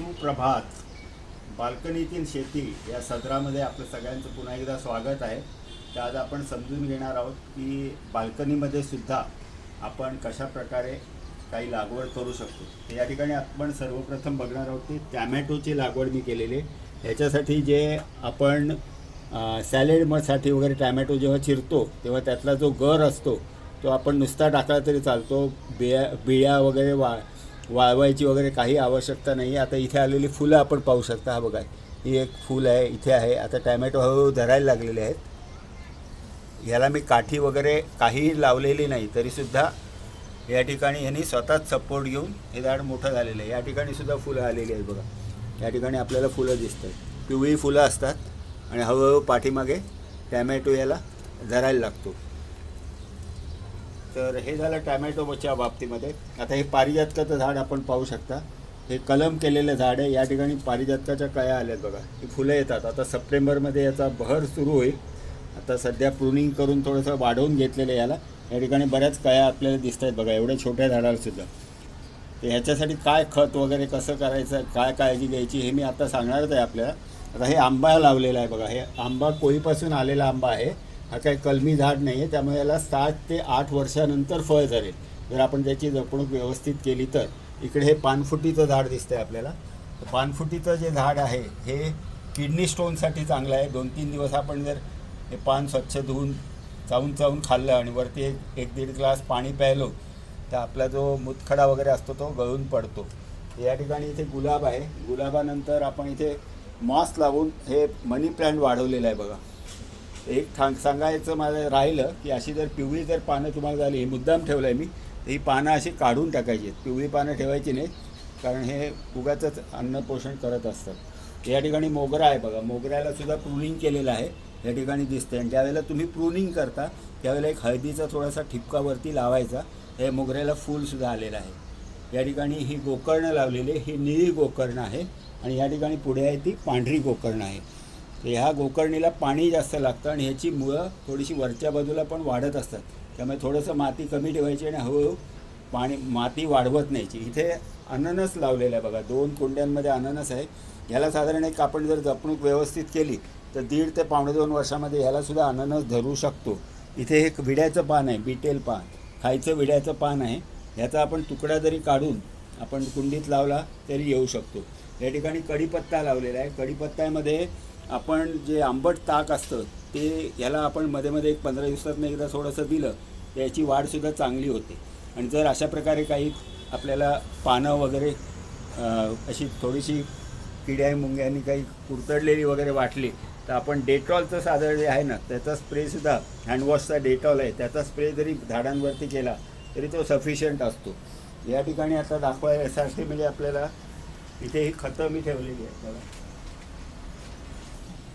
सुप्रभात. बाल्कनीतील शेती या सदरामध्ये आपलं सगळ्यांचं पुन्हा एकदा स्वागत आहे. तर आज आपण समजून घेणार आहोत की बाल्कनीमध्ये सुद्धा आपण कशा प्रकारे काही लागवड करू शकतो. तर या ठिकाणी आपण सर्वप्रथम बघणार आहोत की टॅमॅटोची लागवड मी केलेली आहे. याच्यासाठी जे आपण सॅलेडसाठी वगैरे टॅमॅटो जेव्हा चिरतो तेव्हा त्यातला जो गर असतो तो आपण नुसता टाकला तरी चालतो. बिया वगैरे वाळवायची वगैरे काही आवश्यकता नाही. आता इथे आलेली फुलं आपण पाहू शकता. हा बघा, ही एक फूल आहे, इथे आहे. आता टॅमॅटो हळूहळू धरायला लागलेले आहेत. याला मी काठी वगैरे काहीही लावलेली नाही तरीसुद्धा या ठिकाणी यांनी स्वतःच सपोर्ट घेऊन हे झाड मोठं झालेलं आहे. या ठिकाणी सुद्धा फुलं आलेली आहेत बघा. या ठिकाणी आपल्याला फुलं दिसतात, पिवळी फुलं असतात आणि हळूहळू पाठीमागे टॅमॅटो याला धरायला लागतो. तर हे झालं टॅमॅटोच्या बाबतीमध्ये. आता हे पारिजातकाचं झाड आपण पाहू शकता. हे कलम केलेलं झाड आहे. या ठिकाणी पारिजातकाच्या कळ्या आल्यात बघा. ही फुलं येतात. आता सप्टेंबरमध्ये याचा बहर सुरू होईल. आता सध्या प्रूनिंग करून थोडंसं वाढवून घेतलेलं आहे याला. या ठिकाणी बऱ्याच कळ्या आपल्याला दिसत आहेत बघा, एवढ्या छोट्या झाडालासुद्धा. तर ह्याच्यासाठी काय खत वगैरे कसं करायचं, काय काळजी घ्यायची हे मी आता सांगणारच आहे आपल्याला. आता हे आंबा लावलेला आहे बघा. हे आंबा कोळीपासून आलेला आंबा आहे. हा काही कलमी झाड नाही आहे, त्यामुळे याला 7 ते 8 वर्षानंतर फळ धरेल जर आपण त्याची जपणूक व्यवस्थित केली तर. इकडे हे पानफुटीचं झाड दिसतंय आपल्याला. पानफुटीचं जे झाड आहे हे किडनी स्टोनसाठी चांगलं आहे. 2-3 दिवस आपण जर हे पान स्वच्छ धुवून चावून खाल्लं आणि वरती 1-1.5 ग्लास पाणी प्यायलो तर आपला जो मुतखडा वगैरे असतो तो गळून पडतो. या ठिकाणी इथे गुलाब आहे. गुलाबानंतर आपण इथे मॉस लावून हे मनी प्लांट वाढवलेलं आहे बघा. एक सांगायचं मला राहिलं की अशी जर पिवळी जर पानं तुम्हाला झाली, हे मुद्दाम ठेवलं आहे मी, तर ही पानं अशी काढून टाकायची आहेत. पिवळी पानं ठेवायची नाही, कारण हे उगाचंच अन्न पोषण करत असतात. या ठिकाणी मोगरा आहे बघा. मोगऱ्यालासुद्धा प्रूनिंग केलेलं आहे, या ठिकाणी दिसते. आणि ज्यावेळेला तुम्ही प्रूनिंग करता त्यावेळेला एक हळदीचा थोडासा ठिपकावरती लावायचा. हे मोगऱ्याला फूलसुद्धा आलेलं आहे. या ठिकाणी ही गोकर्ण लावलेली, ही निळी गोकर्ण आहे. आणि या ठिकाणी पुढे आहे ती पांढरी गोकर्ण आहे. तर ह्या गोकर्णीला पाणी जास्त लागतं आणि ह्याची मुळं थोडीशी वरच्या बाजूला पण वाढत असतात. त्यामुळे थोडंसं माती कमी ठेवायची आणि हळूहळू माती वाढवत न्यायची. इथे अननस लावलेलं आहे बघा. 2 कुंड्यांमध्ये अननस आहे. ह्याला साधारण एक आपण जर जपणूक व्यवस्थित केली तर 1.5 ते 2.5 वर्षामध्ये ह्यालासुद्धा अननस धरू शकतो. इथे एक विड्याचं पान आहे, बीटेल पान, खायचं विड्याचं पान आहे. ह्याचा आपण तुकडा जरी काढून आपण कुंडीत लावला तरी येऊ शकतो. या ठिकाणी कढीपत्ता लावलेला आहे. कढीपत्त्यामध्ये आपण जे आंबट ताक असतं ते याला आपण मध्ये एक 15 दिवसातनं एकदा थोडंसं दिलं तर याची वाढसुद्धा चांगली होते. आणि जर अशा प्रकारे काही आपल्याला पानं वगैरे अशी थोडीशी किड्या मुंग्यांनी काही कुरतडलेली वगैरे वाटली तर आपण डेटॉलचं साधन जे आहे ना त्याचा स्प्रेसुद्धा, हँडवॉशचा डेटॉल आहे, त्याचा स्प्रे जरी झाडांवरती केला तरी तो सफिशियंट असतो. या ठिकाणी आता दाखवायसाठी म्हणजे आपल्याला इथे ही खतं मी ठेवलेली आहेत बघा.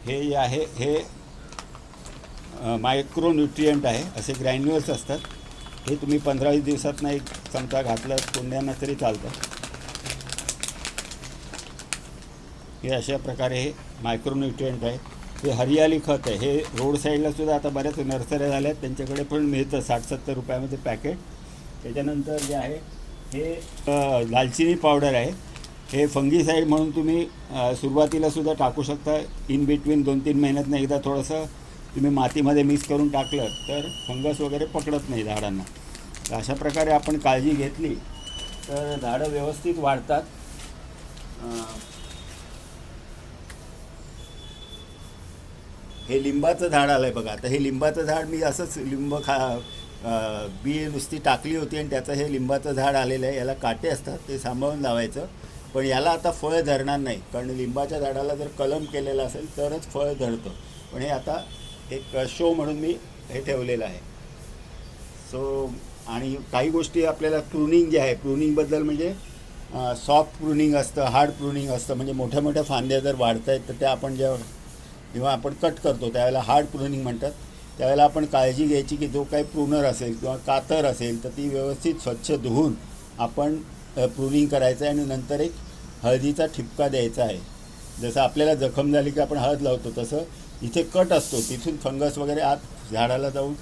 हे आहे, हे मायक्रोन्यूट्रियंट आहे. असे ग्रॅन्युअल्स असतात. हे तुम्ही 15-20 दिवसातनं एक चमचा घातलं कुंड्यांना तरी चालतं. हे अशा प्रकारे हे मायक्रोन्यूट्रियंट आहे. हे हरियाली खत आहे. हे रोड साईडलासुद्धा आता बऱ्याच नर्सऱ्या झाल्या आहेत, त्यांच्याकडे पण मिळतं 60-70 रुपयामध्ये पॅकेट. त्याच्यानंतर जे आहे हे दालचिनी पावडर आहे. हे फंगीसाईड म्हणून तुम्ही सुरुवातीलासुद्धा टाकू शकता. इन बिटवीन 2-3 महिन्यातनं एकदा थोडंसं तुम्ही मातीमध्ये मिक्स करून टाकलं तर फंगस वगैरे पकडत नाही झाडांना. तर अशा प्रकारे आपण काळजी घेतली तर झाडं व्यवस्थित वाढतात. हे लिंबाचं झाड आलं आहे बघा. आता हे लिंबाचं झाड मी असंच बी नुसती टाकली होती आणि त्याचं हे लिंबाचं झाड आलेलं आहे. याला काटे असतात, ते सांभाळून लावायचं. पण याला आता फळ धरणार नाही, कारण लिंबाच्या झाडाला जर कलम केलेला असेल तरच फळ धरतं. पण हे आता एक शो म्हणून मी हे ठेवलेलं आहे. सो आणि काही गोष्टी आपल्याला प्रूनिंग जे आहे, प्रूनिंगबद्दल म्हणजे सॉफ्ट प्रूनिंग असतं, हार्ड प्रूनिंग असतं. म्हणजे मोठ्या मोठ्या फांद्या जर वाढत आहेत तर त्या आपण जेव्हा आपण कट करतो त्यावेळेला हार्ड प्रूनिंग म्हणतात. त्यावेळेला आपण काळजी घ्यायची की जो काही प्रूनर असेल किंवा कातर असेल तर ती व्यवस्थित स्वच्छ धुवून आपण प्रूनिंग करायचं आहे. आणि नंतर एक हळदीचा ठिपका द्यायचा आहे. जसं आपल्याला जखम झाली की आपण हळद लावतो तसं इथे कट असतो, तिथून फंगस वगैरे आत झाडाला जाऊन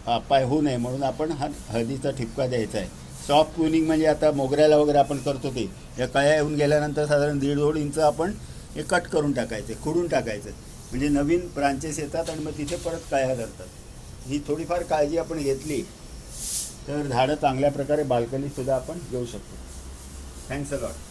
अपाय होऊ नये म्हणून आपण हा हळदीचा ठिपका द्यायचा आहे. सॉफ्ट प्रुनिंग म्हणजे आता मोगऱ्याला वगैरे आपण करतो ते, या कळ्या येऊन गेल्यानंतर साधारण 1.5-2 इंच आपण हे कट करून टाकायचे, खुडून टाकायचं, म्हणजे नवीन ब्रांचेस येतात आणि मग तिथे परत कळ्या धरतात. ही थोडीफार काळजी आपण घेतली तर झाडं चांगल्या प्रकारे बाल्कनीतसुद्धा आपण घेऊ शकतो. Thanks a lot.